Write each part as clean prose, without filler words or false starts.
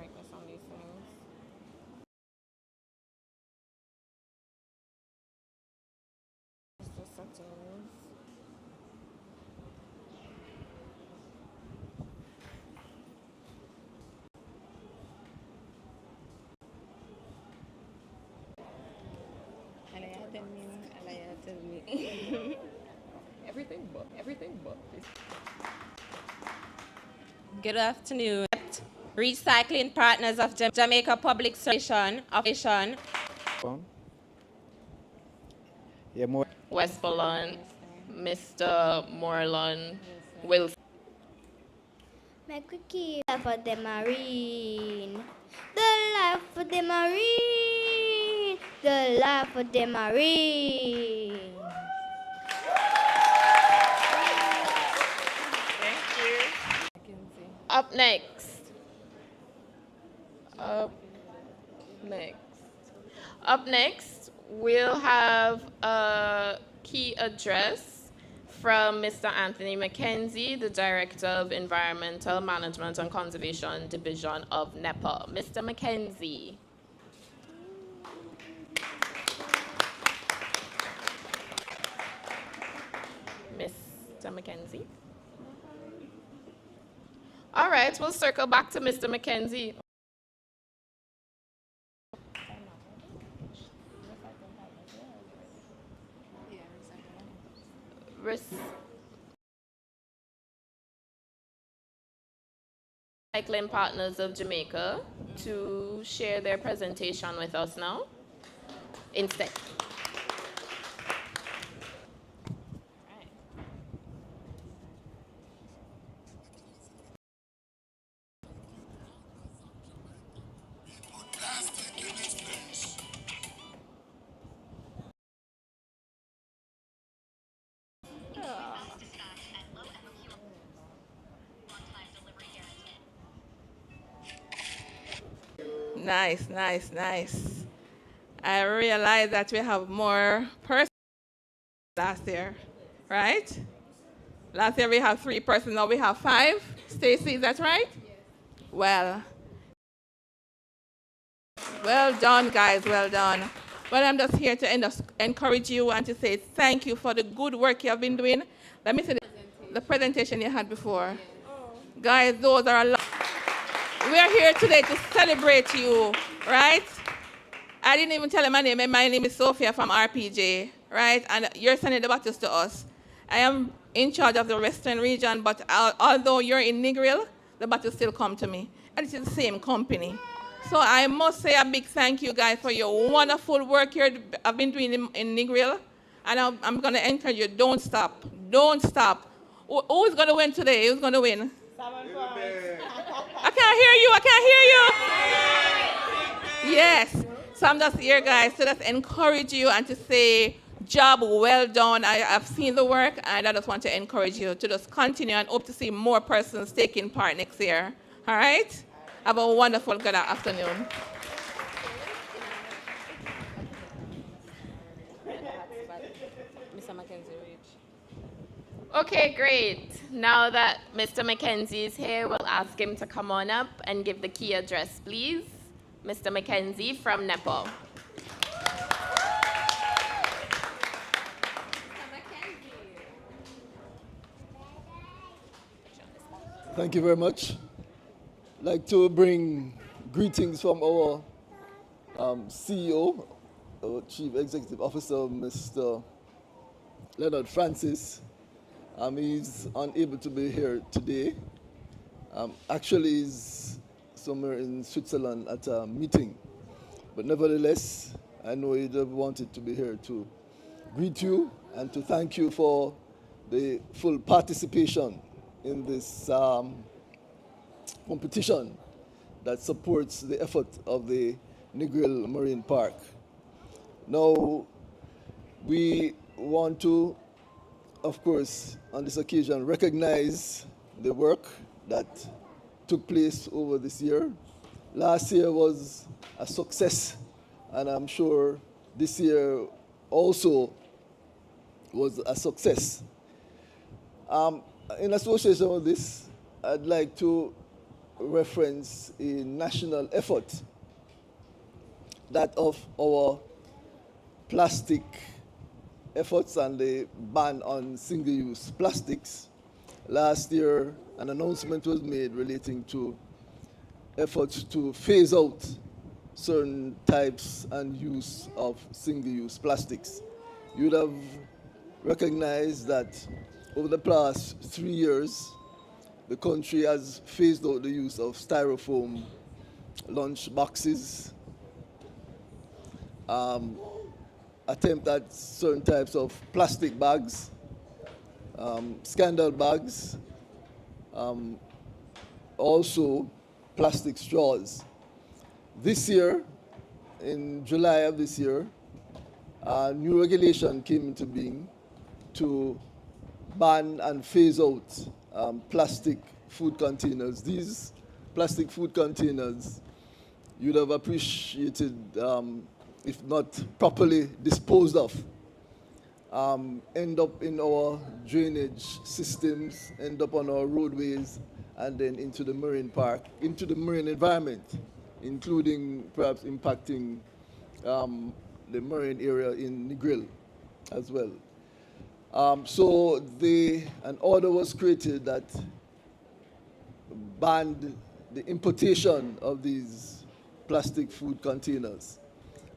brightness on these things. Just the settings. Alaya tell me. Everything but this. Good afternoon. Recycling Partners of Jamaica Public Service Operation. Yeah, more. Westmoreland, Mr. Moreland Wilson. Make we keep the life of the marine. The life of the marine. The life of the marine. Thank you. Up next. Up next, we'll have a key address from Mr. Anthony McKenzie, the Director of Environmental Management and Conservation Division of NEPA. Mr. McKenzie. Mr. McKenzie. All right, we'll circle back to Mr. McKenzie. Recycling Partners of Jamaica to share their presentation with us now. Instead. Nice, nice, nice. I realize that we have more persons last year, right? Last year we have 3 persons, now we have 5. Stacy, is that right? Well done, guys, well done. Well, I'm just here to encourage you and to say thank you for the good work you have been doing. Let me see the presentation you had before. Guys, those are a lot. We are here today to celebrate you, right? I didn't even tell you my name. My name is Sophia from RPJ, right? And you're sending the battles to us. I am in charge of the Western region, but although you're in Negril, the battles still come to me. And it's the same company. So I must say a big thank you, guys, for your wonderful work you have been doing in Negril. And I'm going to encourage you, don't stop. Don't stop. Who's going to win today? Who's going to win? I can't hear you. Yes. So I'm just here, guys, to just encourage you and to say, job well done. I've seen the work, and I just want to encourage you to just continue and hope to see more persons taking part next year. All right? Have a wonderful good afternoon. Okay, great. Now that Mr. McKenzie is here, we'll ask him to come on up and give the key address, please. Mr. McKenzie from NEPA. Thank you very much. I'd like to bring greetings from our CEO, our Chief Executive Officer, Mr. Leonard Francis. He's unable to be here today. Actually, he's somewhere in Switzerland at a meeting. But nevertheless, I know he'd have wanted to be here to greet you and to thank you for the full participation in this competition that supports the effort of the Negril Marine Park. Now, we want to, of course, on this occasion, recognize the work that took place over this year. Last year was a success, and I'm sure this year also was a success. In association with this, I'd like to reference a national effort, that of our plastic efforts and the ban on single-use plastics. Last year, an announcement was made relating to efforts to phase out certain types and use of single-use plastics. You would have recognized that over the past 3 years, the country has phased out the use of styrofoam lunch boxes, attempt at certain types of plastic bags, scandal bags, also plastic straws. This year, in July of this year, a new regulation came into being to ban and phase out plastic food containers. These plastic food containers, you'd have appreciated, if not properly disposed of, end up in our drainage systems, end up on our roadways, and then into the marine park, into the marine environment, including perhaps impacting the marine area in Negril as well. So an order was created that banned the importation of these plastic food containers.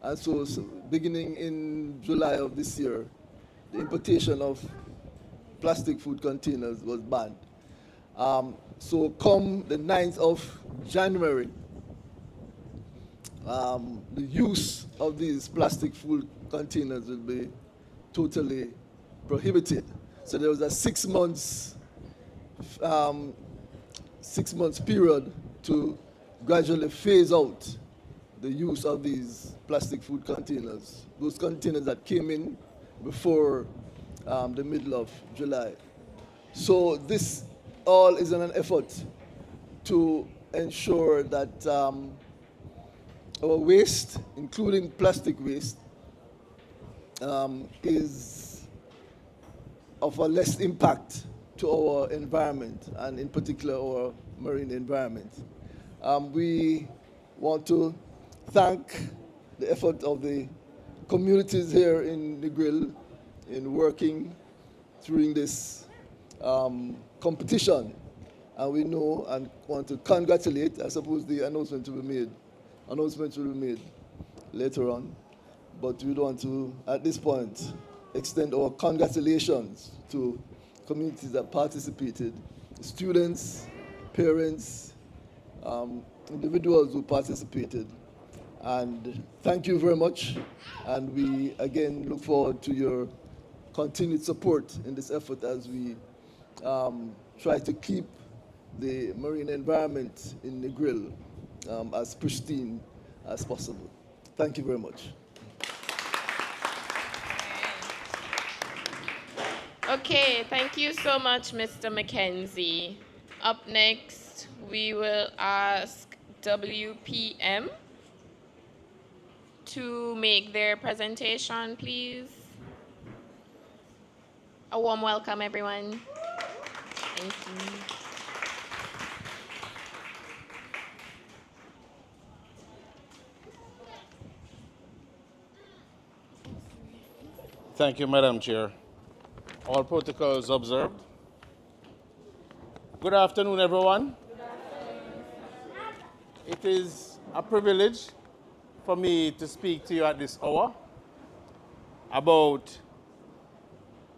And so beginning in July of this year, the importation of plastic food containers was banned. So come the 9th of January, the use of these plastic food containers will be totally prohibited. So there was a 6 months period to gradually phase out the use of these plastic food containers, those containers that came in before the middle of July. So this all is in an effort to ensure that our waste, including plastic waste, is of a less impact to our environment, and in particular our marine environment. We want to thank the effort of the communities here in Negril in working during this competition. And we know and want to congratulate. I suppose the announcement will be made later on. But we want to, at this point, extend our congratulations to communities that participated, students, parents, individuals who participated. And thank you very much. And we, again, look forward to your continued support in this effort as we try to keep the marine environment in Negril as pristine as possible. Thank you very much. Okay, thank you so much, Mr. Mackenzie. Up next, we will ask WPM to make their presentation, please. A warm welcome, everyone. Thank you. Thank you, Madam Chair. All protocols observed. Good afternoon, everyone. It is a privilege for me to speak to you at this hour about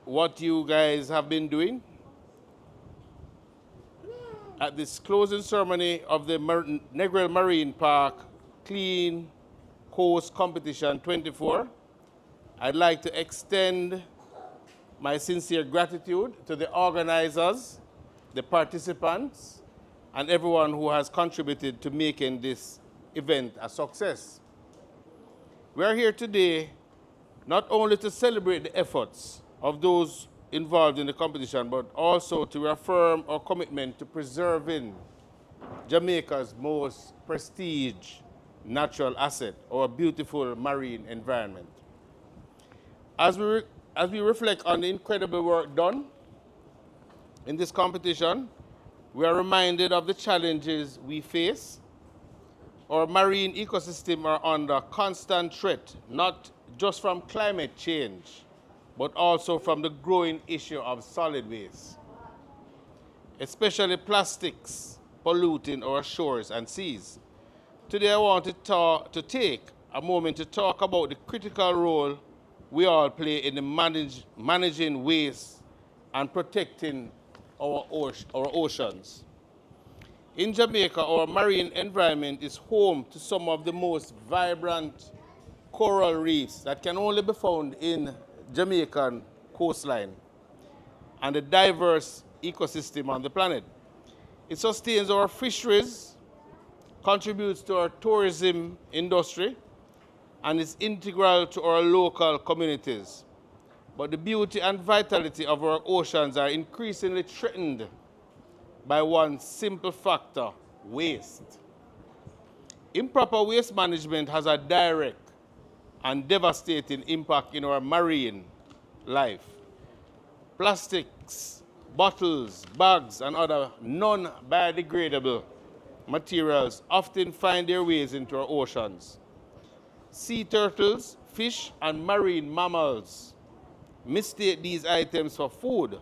what you guys have been doing at this closing ceremony of the Negril Marine Park Clean Coast Competition 24. I'd like to extend my sincere gratitude to the organizers, the participants, and everyone who has contributed to making this event a success. We are here today not only to celebrate the efforts of those involved in the competition, but also to reaffirm our commitment to preserving Jamaica's most prestige natural asset, our beautiful marine environment. As we reflect on the incredible work done in this competition, we are reminded of the challenges we face. Our marine ecosystem are under constant threat, not just from climate change, but also from the growing issue of solid waste, especially plastics polluting our shores and seas. Today I want to take a moment to talk about the critical role we all play in the managing waste and protecting our oceans. In Jamaica, our marine environment is home to some of the most vibrant coral reefs that can only be found in Jamaican coastline and a diverse ecosystem on the planet. It sustains our fisheries, contributes to our tourism industry, and is integral to our local communities. But the beauty and vitality of our oceans are increasingly threatened by one simple factor: waste. Improper waste management has a direct and devastating impact in our marine life. Plastics, bottles, bags, and other non-biodegradable materials often find their ways into our oceans. Sea turtles, fish, and marine mammals mistake these items for food,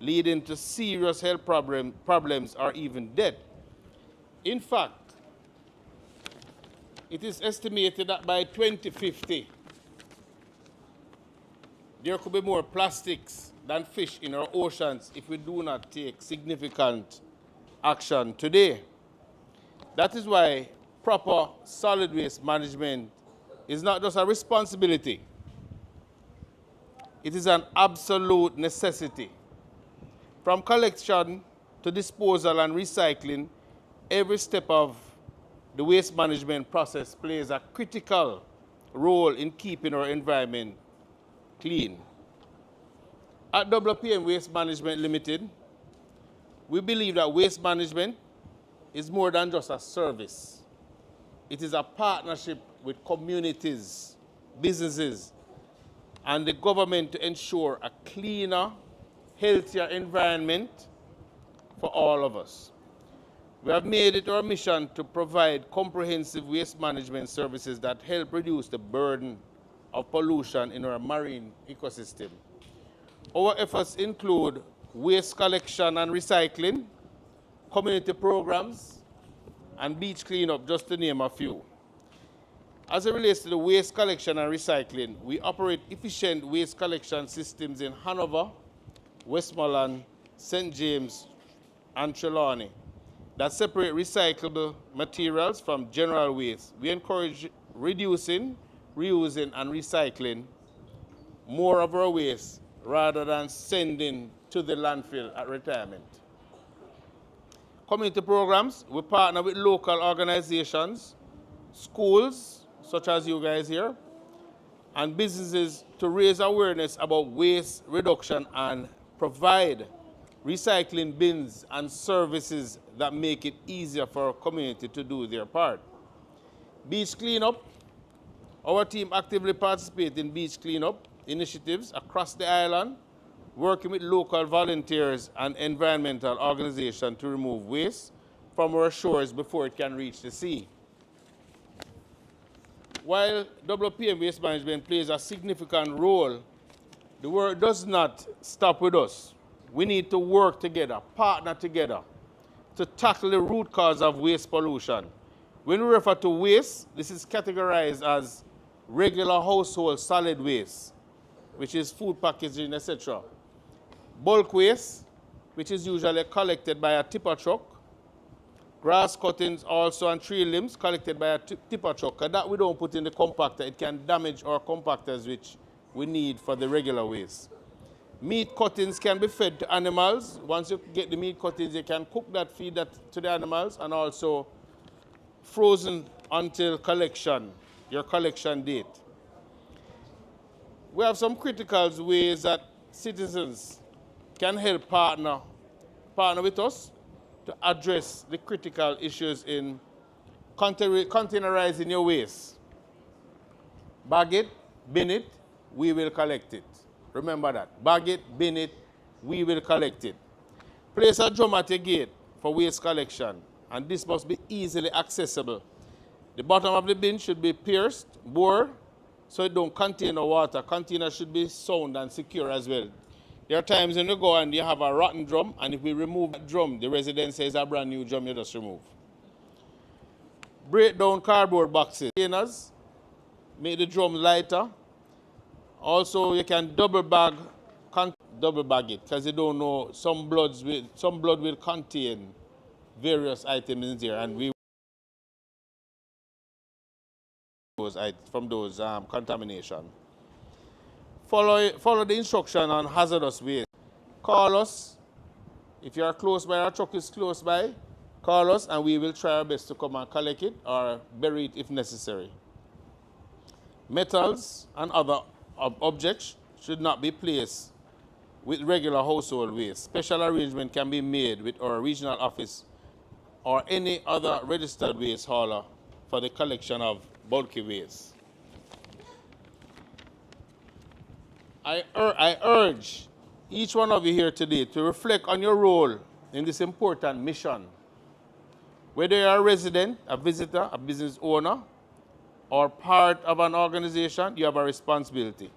leading to serious health problems or even death. In fact, it is estimated that by 2050, there could be more plastics than fish in our oceans if we do not take significant action today. That is why proper solid waste management is not just a responsibility, it is an absolute necessity. From collection to disposal and recycling, every step of the waste management process plays a critical role in keeping our environment clean. At WPM Waste Management Limited, we believe that waste management is more than just a service. It is a partnership with communities, businesses, and the government to ensure a cleaner, healthier environment for all of us. We have made it our mission to provide comprehensive waste management services that help reduce the burden of pollution in our marine ecosystem. Our efforts include waste collection and recycling, community programs, and beach cleanup, just to name a few. As it relates to the waste collection and recycling, we operate efficient waste collection systems in Hanover, Westmoreland, St. James, and Trelawney that separate recyclable materials from general waste. We encourage reducing, reusing, and recycling more of our waste rather than sending to the landfill at retirement. Community programs, we partner with local organizations, schools, such as you guys here, and businesses to raise awareness about waste reduction and provide recycling bins and services that make it easier for our community to do their part. Beach cleanup, our team actively participates in beach cleanup initiatives across the island, working with local volunteers and environmental organizations to remove waste from our shores before it can reach the sea. While WPM Waste Management plays a significant role, the work does not stop with us. We need to work together, partner together, to tackle the root cause of waste pollution. When we refer to waste, this is categorized as regular household solid waste, which is food packaging, etc. Bulk waste, which is usually collected by a tipper truck. Grass cuttings also and tree limbs collected by a tipper truck. And that we don't put in the compactor. It can damage our compactors, which we need for the regular waste. Meat cuttings can be fed to animals. Once you get the meat cuttings, you can cook that, feed that to the animals, and also frozen until collection, your collection date. We have some critical ways that citizens can help partner with us to address the critical issues in containerizing your waste. Bag it, bin it, we will collect it. Remember that. Bag it, bin it, we will collect it. Place a drum at your gate for waste collection, and this must be easily accessible. The bottom of the bin should be pierced, bored, so it don't contain no water. Container should be sound and secure as well. There are times when you go and you have a rotten drum, and if we remove that drum, the resident says a brand new drum you just remove. Break down cardboard boxes. Containers, make the drum lighter. Also, you can double bag it, because you don't know, some blood will contain various items in there, and we from those contamination. Follow the instruction on hazardous waste. Call us. If you are close by, our truck is close by, call us and we will try our best to come and collect it or bury it if necessary. Metals and other objects should not be placed with regular household waste. Special arrangement can be made with our regional office or any other registered waste hauler for the collection of bulky waste. I urge each one of you here today to reflect on your role in this important mission. Whether you're a resident, a visitor, a business owner, or part of an organization, you have a responsibility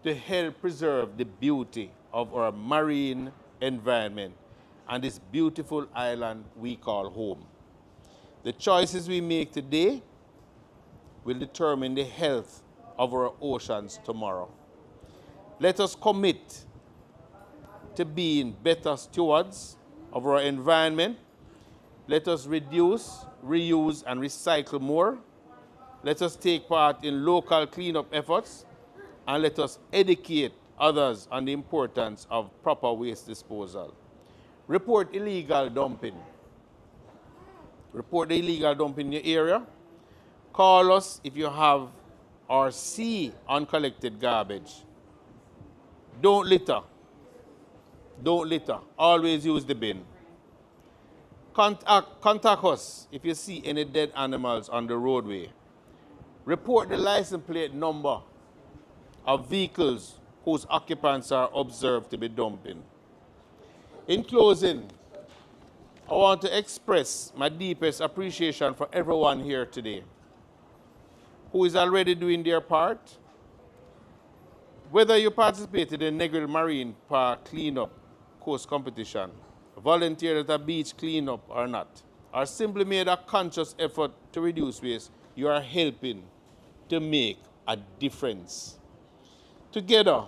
to help preserve the beauty of our marine environment and this beautiful island we call home. The choices we make today will determine the health of our oceans tomorrow. Let us commit to being better stewards of our environment. Let us reduce, reuse, and recycle more. Let us take part in local cleanup efforts, and let us educate others on the importance of proper waste disposal. Report illegal dumping. Report the illegal dumping in your area. Call us if you have or see uncollected garbage. Don't litter. Don't litter. Always use the bin. Contact us if you see any dead animals on the roadway. Report the license plate number of vehicles whose occupants are observed to be dumping. In closing, I want to express my deepest appreciation for everyone here today who is already doing their part. Whether you participated in Negril Marine Park cleanup course competition, volunteered at a beach cleanup or not, or simply made a conscious effort to reduce waste, you are helping to make a difference. Together,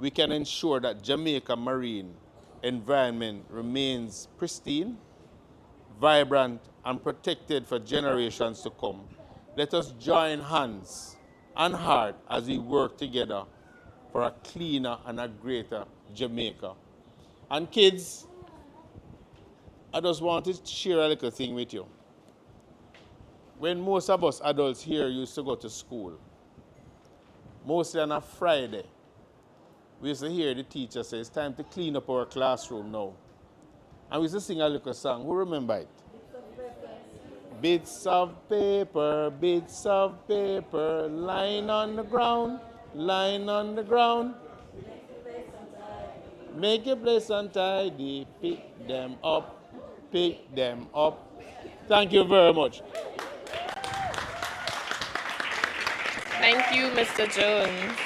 we can ensure that Jamaica marine environment remains pristine, vibrant, and protected for generations to come. Let us join hands and heart as we work together for a cleaner and a greater Jamaica. And kids, I just want to share a little thing with you. When most of us adults here used to go to school, mostly on a Friday, we used to hear the teacher say, it's time to clean up our classroom now. And we used to sing a little song. Who remember it? Bits of paper, lying on the ground, lying on the ground. Make your place untidy, pick them up, pick them up. Thank you very much. Thank you, Mr. Jones.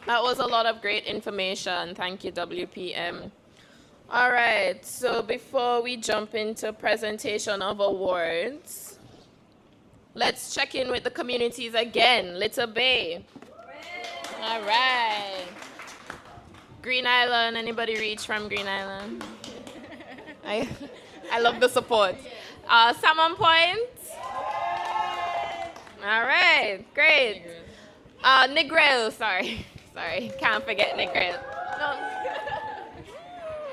That was a lot of great information. Thank you, WPM. All right, so before we jump into presentation of awards, let's check in with the communities again. Little Bay. All right. Green Island, anybody reach from Green Island? I love the support. Salmon Point. All right, great. Negril, sorry, can't forget Negril. No.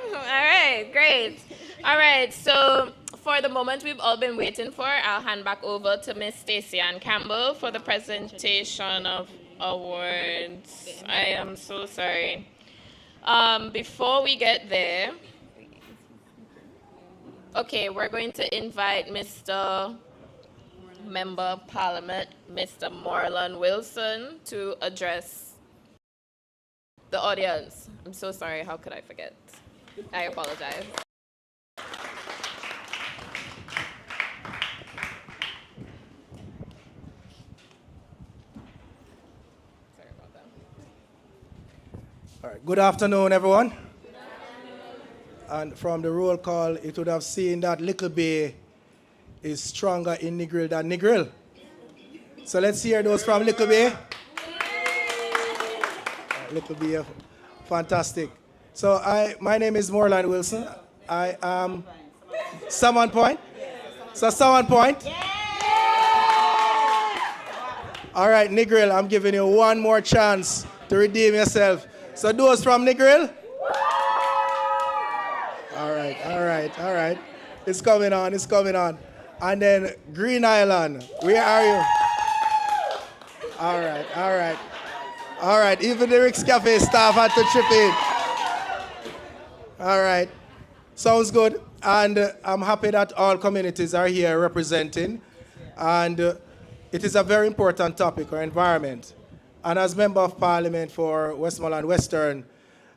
All right, great. All right, so for the moment we've all been waiting for, I'll hand back over to Miss Stacey Ann Campbell for the presentation of awards. I am so sorry. Before we get there, okay, we're going to invite Mr. Member of Parliament, Mr. Marlon Wilson, to address the audience. I'm so sorry, how could I forget? I apologize. All right. Good afternoon, everyone. And from the roll call, it would have seen that Little Bay is stronger in Negril than Negril. So let's hear those from Little Bay. Little Bay, fantastic. So my name is Morland Wilson. I am Salmon Point. So Salmon Point. All right, Negril, I'm giving you one more chance to redeem yourself. So those from Negril? All right. It's coming on. And then Green Island, where are you? All right, even the Rick's Cafe staff had to chip in. All right, sounds good. And I'm happy that all communities are here representing. And it is a very important topic, our environment. And as Member of Parliament for Westmoreland Western,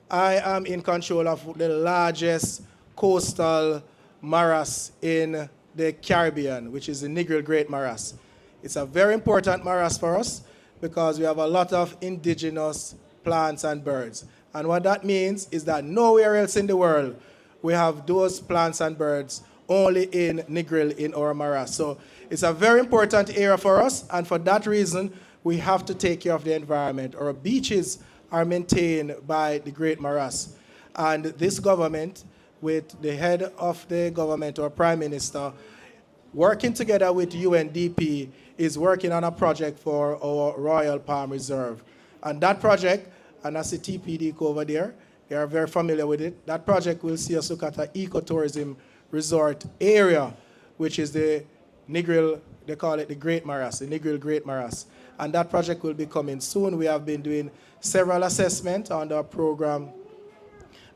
I am in control of the largest coastal morass in the Caribbean, which is the Negril Great Morass. It's a very important morass for us because we have a lot of indigenous plants and birds. And what that means is that nowhere else in the world we have those plants and birds, only in Negril in our morass. So it's a very important area for us, and for that reason, we have to take care of the environment. Our beaches are maintained by the Great Morass. And this government, with the head of the government, our Prime Minister, working together with UNDP, is working on a project for our Royal Palm Reserve. And that project, and that's the TPD over there, they are very familiar with it. That project will see us look at an ecotourism resort area, which is the Negril, they call it the Great Morass, the Negril Great Morass. And that project will be coming soon. We have been doing several assessments on our program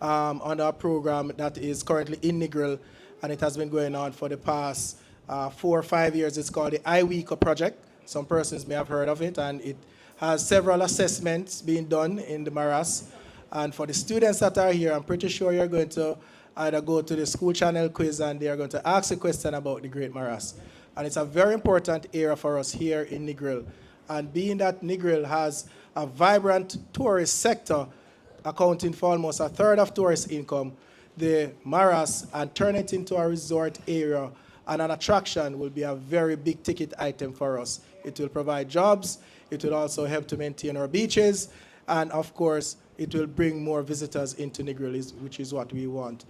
that is currently in Negril, and it has been going on for the past 4 or 5 years. It's called the iWeco project. Some persons may have heard of it, and it has several assessments being done in the morass. And for the students that are here, I'm pretty sure you're going to either go to the school channel quiz and they are going to ask a question about the Great Morass. And it's a very important area for us here in Negril. And being that Negril has a vibrant tourist sector, accounting for almost a third of tourist income, the morass and turn it into a resort area and an attraction will be a very big ticket item for us. It will provide jobs, it will also help to maintain our beaches, and of course, it will bring more visitors into Negril, which is what we want.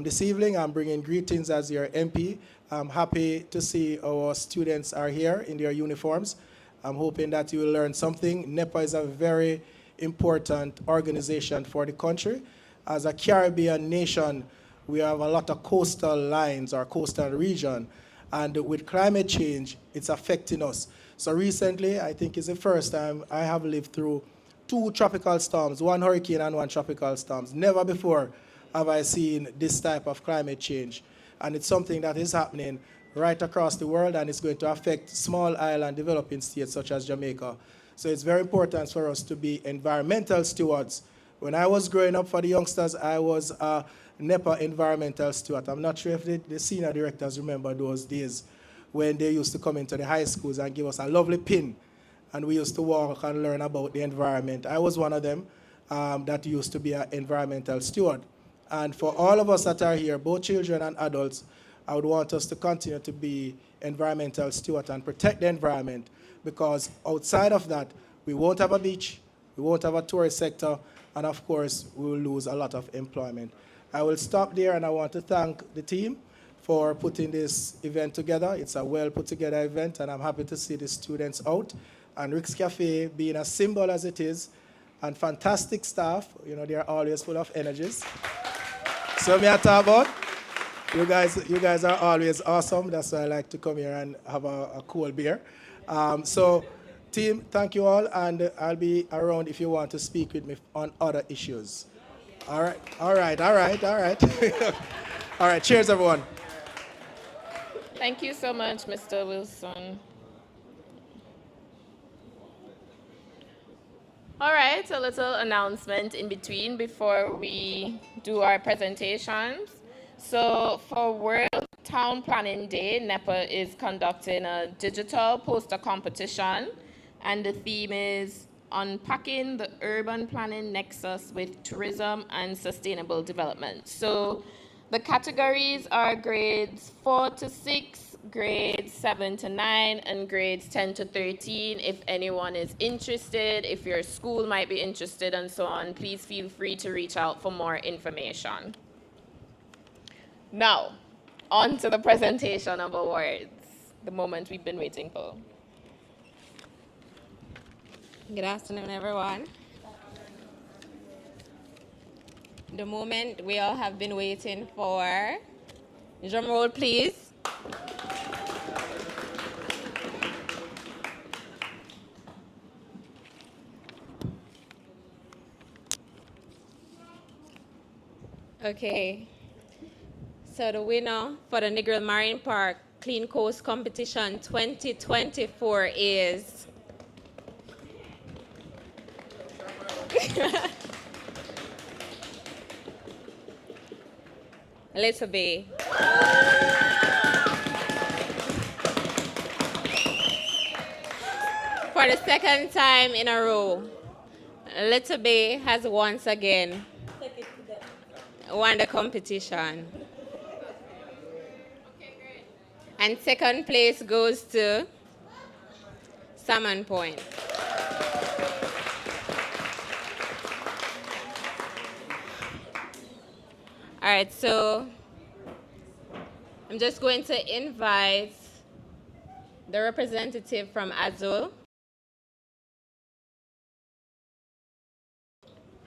This evening, I'm bringing greetings as your MP. I'm happy to see our students are here in their uniforms. I'm hoping that you will learn something. NEPA is a very important organization for the country. As a Caribbean nation, we have a lot of coastal lines or coastal region, and with climate change, it's affecting us. So recently, I think it's the first time I have lived through 2 tropical storms, 1 hurricane and 1 tropical storms. Never before have I seen this type of climate change. And it's something that is happening right across the world, and it's going to affect small island developing states such as Jamaica. So it's very important for us to be environmental stewards. When I was growing up, for the youngsters, I was a NEPA environmental steward. I'm not sure if the senior directors remember those days when they used to come into the high schools and give us a lovely pin, and we used to walk and learn about the environment. I was one of them that used to be an environmental steward. And for all of us that are here, both children and adults, I would want us to continue to be environmental stewards and protect the environment, because outside of that, we won't have a beach, we won't have a tourist sector, and of course, we will lose a lot of employment. I will stop there, and I want to thank the team for putting this event together. It's a well put together event, and I'm happy to see the students out. And Rick's Cafe being a symbol as it is, and fantastic staff, you know, they're always full of energies. So me I talk about, you guys are always awesome. That's why I like to come here and have a cool beer. So team, thank you all, and I'll be around if you want to speak with me on other issues. All right. All right, cheers everyone. Thank you so much, Mr. Wilson. All right, a little announcement in between before we do our presentations. So for World Town Planning Day, NEPA is conducting a digital poster competition, and the theme is unpacking the urban planning nexus with tourism and sustainable development. So the categories are grades 4 to 6, grades 7 to 9, and grades 10 to 13. If anyone is interested, if your school might be interested and so on, please feel free to reach out for more information. Now, on to the presentation of awards, the moment we've been waiting for. Good afternoon, everyone. The moment we all have been waiting for. Drum roll, please. Okay. So the winner for the Negril Marine Park Clean Coast Competition 2024 is Little Bay. For the second time in a row, Little Bay has once again won the competition. And second place goes to Salmon Point. All right, so I'm just going to invite the representative from Azul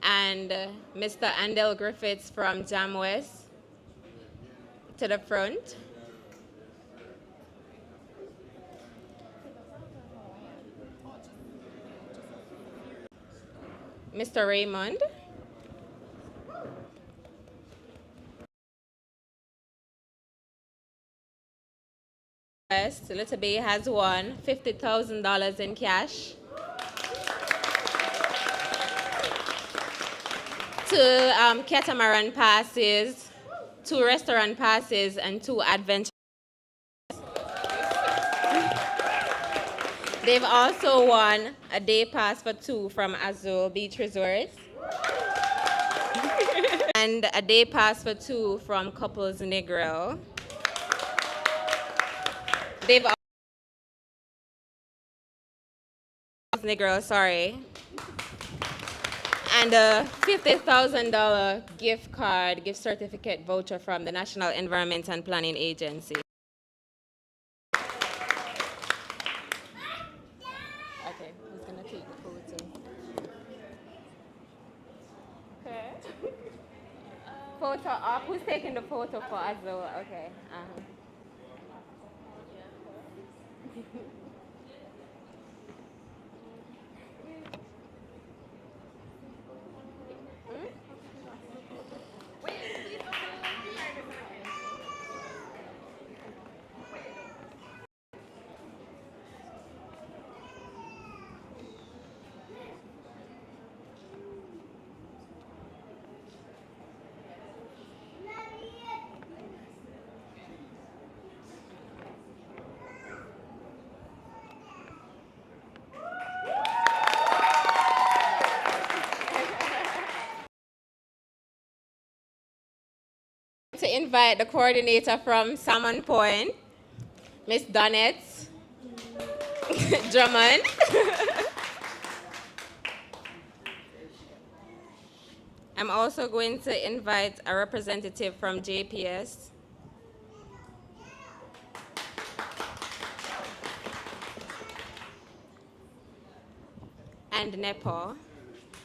and Mr. Andel Griffiths from Jamwest to the front. Mr. Raymond. Little Bay has won $50,000 in cash. Two catamaran passes, 2 restaurant passes, and 2 adventure. They've also won a day pass for 2 from Azul Beach Resorts and a day pass for 2 from Couples Negril. They've Negril, sorry. And a $50,000 gift certificate voucher from the National Environment and Planning Agency. Okay, who's gonna take the photo? Okay. Photo up. Who's taking the photo for Azul? Okay. To invite the coordinator from Salmon Point, Miss Donnet Drummond. I'm also going to invite a representative from JPS. And Nepal.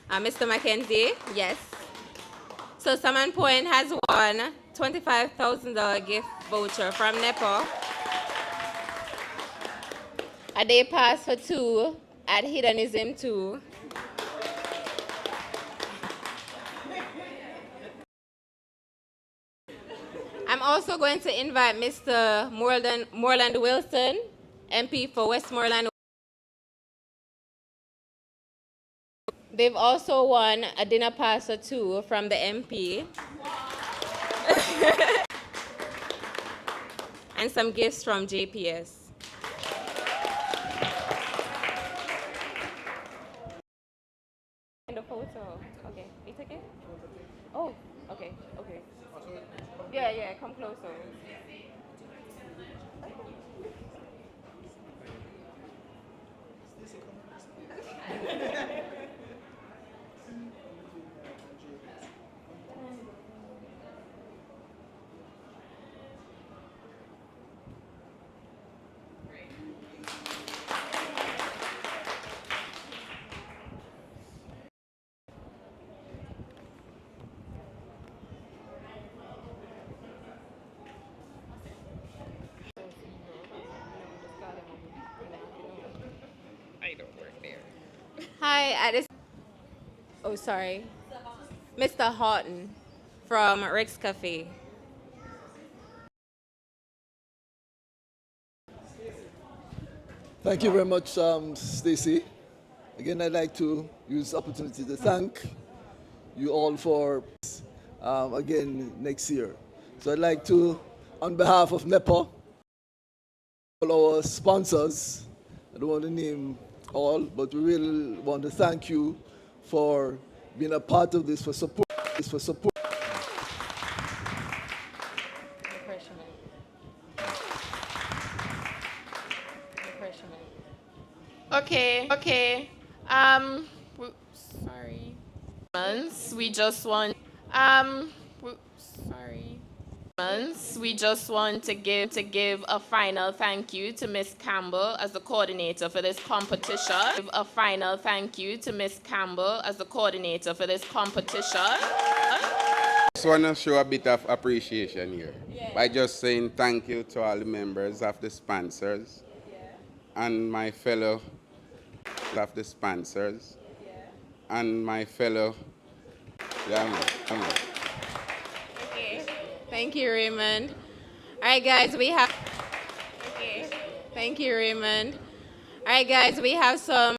Mr. Mackenzie, yes. So Salmon Point has won $25,000 gift voucher from Nepal. A day pass for 2 at Hedonism 2. I'm also going to invite Mr. Moreland Wilson, MP for Westmoreland. They've also won a dinner pass or 2 from the MP. And some gifts from JPS. Okay, it's okay? Oh, okay, okay. Yeah, yeah, come closer. Hi, at this. Oh, sorry. Mr. Horton from Rick's Cafe. Thank you very much, Stacy. Again, I'd like to use the opportunity to thank you all for again next year. So I'd like to, on behalf of NEPA, all our sponsors, I don't want to name all, but we really want to thank you for being a part of this, for support. Okay, okay. Sorry. We just want, sorry. We just want to give a final thank you to Miss Campbell as the coordinator for this competition. Give a final thank you to Miss Campbell as the coordinator for this competition. Just want to show a bit of appreciation here by just saying thank you to all the members of the sponsors and my fellow of the sponsors and my fellow. Yeah, man. Okay. Thank you, Raymond. All right, guys, we have. Okay. Thank you, Raymond. All right, guys, we have some.